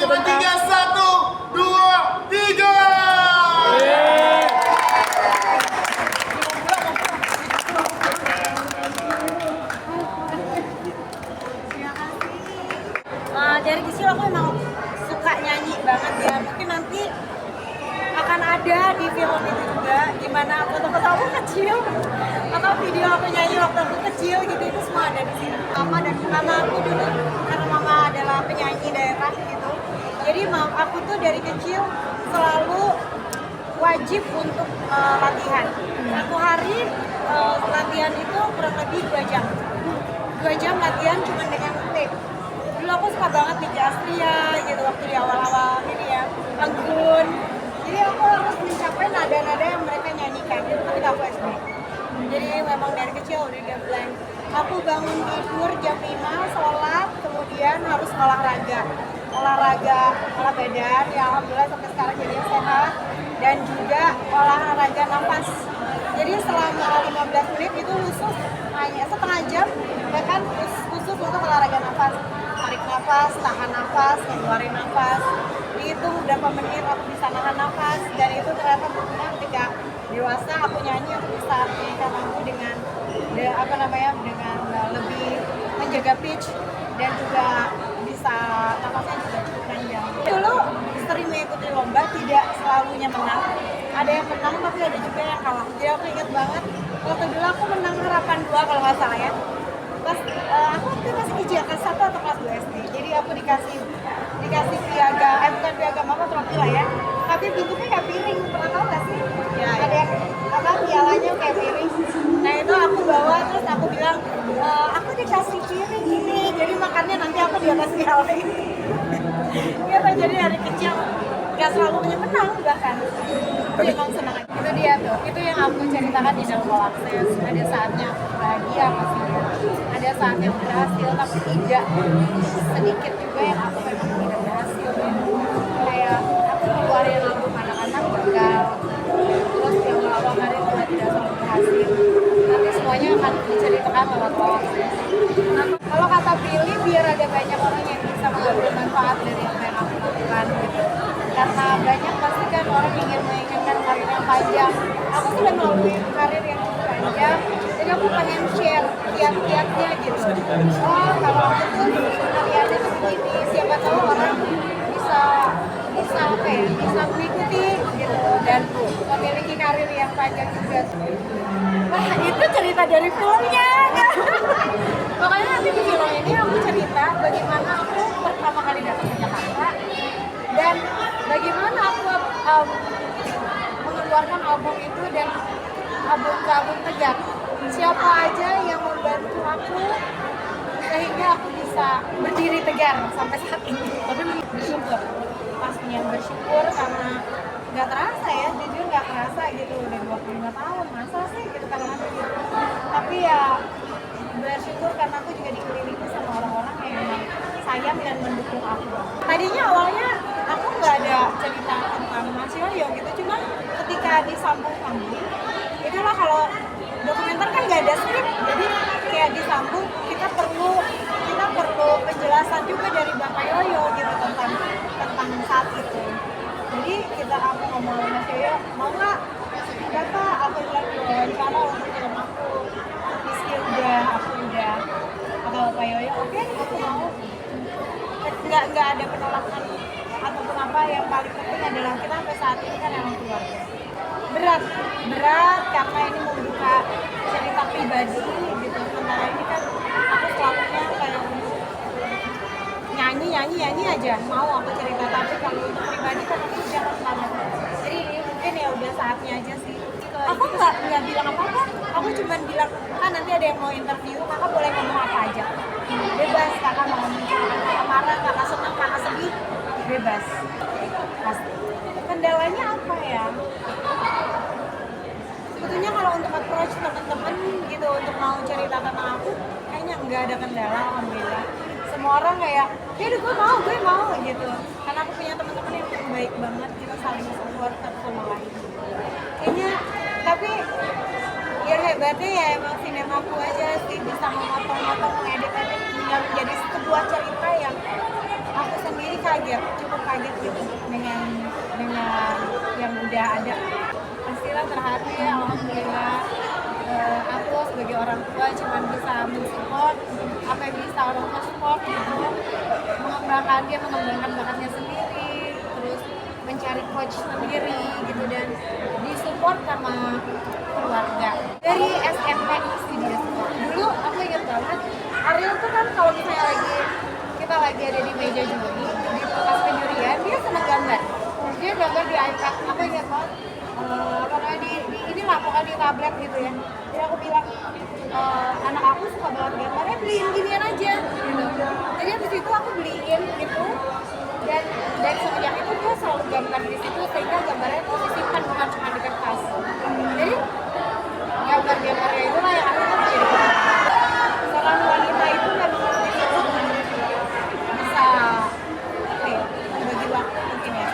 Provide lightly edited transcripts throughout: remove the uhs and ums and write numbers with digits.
sebentar. 3, 1, 2, 3. Dari kecil aku emang suka nyanyi banget ya. Mungkin nanti akan ada di film itu juga gimana foto-foto aku kecil atau video aku nyanyi waktu aku kecil gitu, itu semua ada di sini. Mama dan mama aku dulu, karena mama adalah penyanyi daerah gitu, jadi aku tuh dari kecil selalu wajib untuk latihan. Satu hari latihan itu kurang lebih 2 jam. 2 jam latihan cuma dengan tape. Dulu aku suka banget di Astria gitu waktu di awal-awal ini ya, Anggun. Jadi aku harus mencapai nada-nada yang mereka nyanyikan gitu ketika aku SD. Jadi memang dari kecil udah gamblang. Aku bangun tidur jam 5, sholat, kemudian harus olahraga olah badan, ya alhamdulillah sampai sekarang jadi sehat, dan juga olahraga nafas. Jadi selama 15 menit itu khusus hanya setengah jam, bahkan khusus untuk olahraga nafas. Tarik nafas, tahan nafas, keluarin nafas. Dihitung berapa menit aku bisa nahan nafas, dan itu ternyata berguna ketika dewasa aku nyanyi, aku bisa menyanyikan lagu dengan dengan lebih menjaga pitch, dan juga bisa nafasnya juga cukup panjang. Dulu sering mengikuti lomba, tidak selalunya menang. Ada yang menang tapi ada juga yang kalah. Jadi aku ingat banget waktu dulu aku menang Harapan 2 kalau nggak salah ya. Pas aku waktu masih di kelas 1 atau kelas 2 SD. Jadi aku dikasih piagam, bukan piagam apa, trofi lah ya. Tapi bentuknya kayak piring, pernah tahu nggak sih? Ya. Ada yang pialanya kayak piring. Nah itu aku bawa, terus aku bilang, aku dikasih piring ini, jadi makannya nanti aku di atas piala ini. Iya, jadi dari kecil nggak selalu menang bahkan. Tapi emang senang. Itu dia tuh, itu yang aku ceritakan di dalam All Access. Ada saatnya aku bahagia pastinya, ada saatnya aku berhasil, tapi tidak sedikit juga yang aku memang tidak berhasil ya. Kayak aku keluarin album anak-anak gagal, terus yang awal karir juga tidak selalu berhasil, tapi semuanya akan diceritakan lewat All Access. Nah, kalau kata Billy, biar ada banyak orang yang bisa mengambil manfaat dari apa yang aku lakukan gitu. Karena banyak pasti kan orang ingin menginginkan karir yang panjang. Aku sudah melalui karir yang cukup panjang, jadi aku pengen share kiat-kiatnya gitu. Oh, kalau aku tuh karyanya tuh begini, siapa tahu orang bisa mengikuti gitu, dan memiliki karir yang panjang juga. Wah, itu cerita dari filmnya. Makanya nanti di film ini aku cerita bagaimana aku pertama kali datang ke Jakarta, dan bagaimana aku mengeluarkan album itu, dan album Tegar. Siapa aja yang membantu aku sehingga aku bisa berdiri tegar sampai saat ini. Tapi bersyukur, pastinya bersyukur karena nggak terasa ya, jujur nggak terasa gitu, udah 25 tahun, masa sih gitu kadang-kadang gitu. Tapi ya bersyukur karena aku juga dikelilingi sama orang-orang yang memang sayang dan mendukung aku. Tadinya awalnya aku nggak ada cerita tentang Mas Yoyo gitu, cuma ketika disambung-sambung, itulah kalau dokumenter kan nggak ada skrip, jadi kayak disambung, kita perlu penjelasan juga dari Bapak Yoyo gitu tentang saat itu. Jadi aku ngomong sama Mas Yoyo, mau nggak Bapak aku bilang wawancara untuk film aku. Rizky aku udah kata Bapak Yoyo, oke, aku mau. Nggak ada penolakan ataupun apa. Yang paling penting adalah kita sampai saat ini kan emang keluarga. Berat karena ini membuka cerita pribadi gitu. Sementara ini kan aku selalunya kayak nyanyi aja, mau aku cerita, tapi kalau untuk pribadi kan aku jarang banget. Jadi ini mungkin ya udah saatnya aja sih. Aku nggak bilang apa-apa, aku cuma bilang, nanti ada yang mau interview, kakak boleh ngomong apa aja, bebas. Kakak mau menceritakan, kakak marah, kakak senang, kakak sedih, bebas. Pasti. Kendalanya apa ya? Sebetulnya kalau untuk approach teman-teman gitu untuk mau cerita tentang aku, kayaknya nggak ada kendala, alhamdulillah. Semua orang kayak, ya udah gue mau gitu. Karena aku punya teman-teman yang baik banget, kita saling support satu sama lain. Kayaknya, tapi ya hebatnya ya emang sinemaku aja sih, bisa memotong-motong, mengedit-edit hingga menjadi sebuah cerita yang aku sendiri kaget, cukup kaget gitu dengan yang udah ada. Pastilah terharu ya, alhamdulillah. Aku sebagai orang tua cuma bisa mensupport apa yang bisa orang tua support gitu, mengembangkan bakatnya sendiri, terus mencari coach sendiri gitu, dan disupport sama keluarga dari SMP sih dia support. Dulu aku ingat banget Ariel tuh kan kalau misalnya kita lagi ada di meja juri di pas penjurian, dia senang gambar, dia gambar di iPad. Aku ingat banget pokoknya di inilah pokoknya di tablet gitu ya. Jadi aku bilang anak aku suka banget gambarnya, beliin ginian aja gitu. Jadi habis itu aku beliin gitu, dan semenjak itu dia selalu gambar di situ, sehingga gambarnya tuh disimpan bukan cuma di kertas. Jadi gambar-gambarnya itulah yang aku menjadi seorang wanita itu memang bisa apa ya, bagi waktu mungkin ya.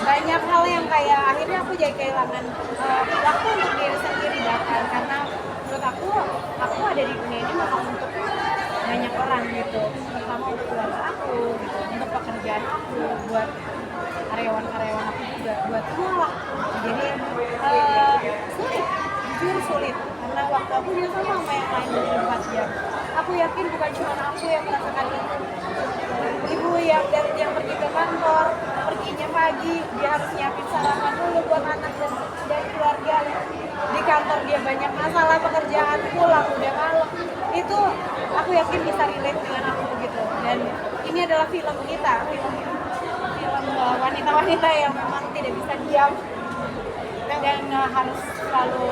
Banyak hal yang kayak akhirnya aku jadi kehilangan waktu untuk diri sendiri bahkan, karena menurut aku ada di dunia ini memang untuk banyak orang gitu, terutama untuk keluarga aku gitu, untuk pekerjaan aku, buat karyawan-karyawan aku juga, buat semua lah. Jadi sulit, jujur sulit, karena waktu aku dia sama yang lain 24 jam. Aku yakin bukan cuma aku yang merasakan itu. Ibu yang pergi ke kantor, perginya pagi, dia harus nyiapin sarapan dulu buat anak dan keluarga. Di kantor dia banyak masalah pekerjaan, pulang udah malam. Itu aku yakin bisa relate dengan aku gitu. Dan ini adalah film kita, film wanita-wanita yang memang tidak bisa diam dan harus selalu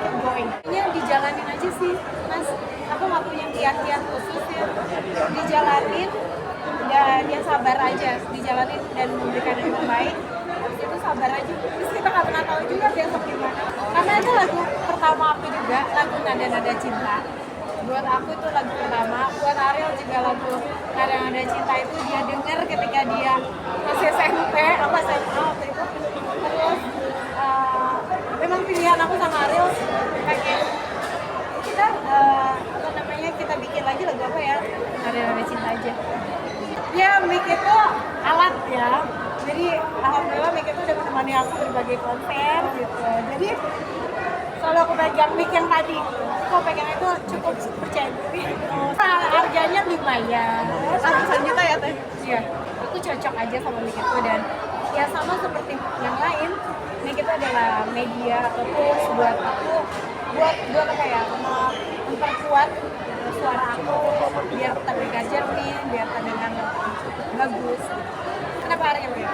keep going. Ini dijalanin aja sih, Mas. Aku nggak punya kiat-kiat khusus ya. Dijalanin dan ya sabar aja, dijalanin dan memberikan yang terbaik. Habis itu sabar aja. Terus kita nggak pernah tahu juga besok gimana. Karena itu lagu pertama aku juga, lagu Nada-Nada Cinta. Buat aku itu lagu pertama. Buat Ariel juga lagu Nada-Nada Cinta itu dia denger ketika dia masih SMP, apa SMA waktu itu. Terus memang pilihan aku sama Ariel pengen kita apa namanya, kita bikin lagi lagu apa ya, Nada-Nada Cinta aja. Ya mic itu alat ya, jadi alhamdulillah mic itu udah menemani aku berbagai konser gitu. Jadi kalau aku pegang mic yang tadi, aku pegang itu cukup percaya diri. Harganya lumayan, ratusan juta ya teh. Iya, aku cocok aja sama mic itu, dan ya sama seperti yang lain, mic itu adalah media atau tools buat aku, buat apa ya, memperkuat suara aku biar tetap jernih, biar terdengar bagus. Kenapa Ariel ya?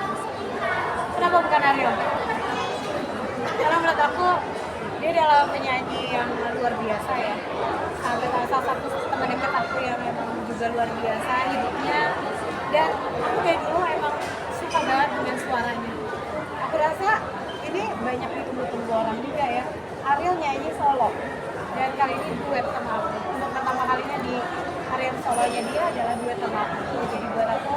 Kenapa bukan Ariel? Karena menurut aku dia adalah penyanyi yang luar biasa ya. Salah satu teman dekat aku yang memang juga luar biasa hidupnya, dan aku dari dulu emang suka banget dengan suaranya. Aku rasa ini banyak ditunggu-tunggu orang juga ya. Ariel nyanyi solo, dan kali ini duet sama aku. Untuk pertama kalinya di Ariel solonya dia adalah duet sama aku. Jadi buat aku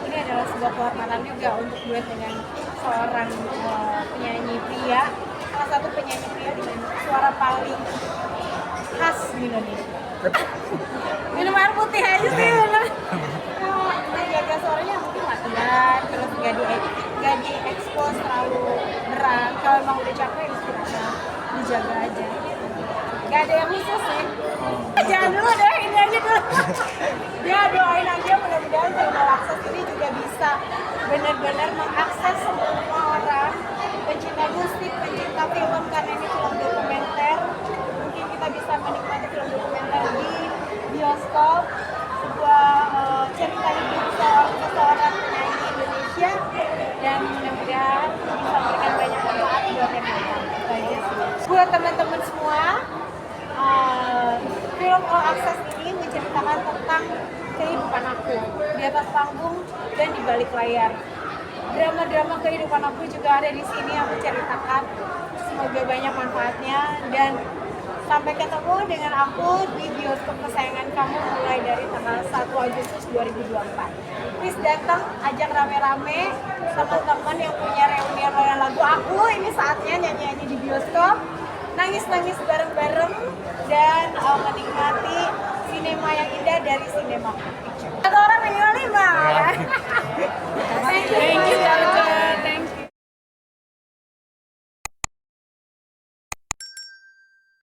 ini adalah sebuah kehormatan juga untuk duet dengan seorang penyanyi pria, salah satu penyanyi pria dengan suara paling khas di Indonesia. Minum air putih aja sih bener. Menjaga suaranya mungkin latihan, terus gak di-expose terlalu berat. Kalau emang udah capek istirahat, dijaga aja. Gak ada yang khusus sih. Jangan dulu deh, ini aja dulu. Ya doain aja, mudah-mudahan Channel Akses ini juga bisa benar-benar mengakses semua orang, pencinta musik, pencinta film, karena ini film dokumenter. Mungkin kita bisa menikmati film dokumenter di bioskop, sebuah cerita hidup seorang penyanyi Indonesia, dan mudah-mudahan bisa memberikan banyak manfaat buat yang lain. Buat teman-teman semua, film All Access ini menceritakan tentang kehidupan aku di atas panggung dan di balik layar. Drama-drama kehidupan aku juga ada di sini aku ceritakan. Semoga banyak manfaatnya, dan sampai ketemu dengan aku di bioskop kesayangan kamu mulai dari tanggal 1 Agustus 2024. Please datang, ajak rame-rame teman-teman yang punya reunian lagu aku. Ini saatnya nyanyi-nyanyi di bioskop, nangis-nangis bareng-bareng, dan menikmati sinema yang indah dari Cinema Picture.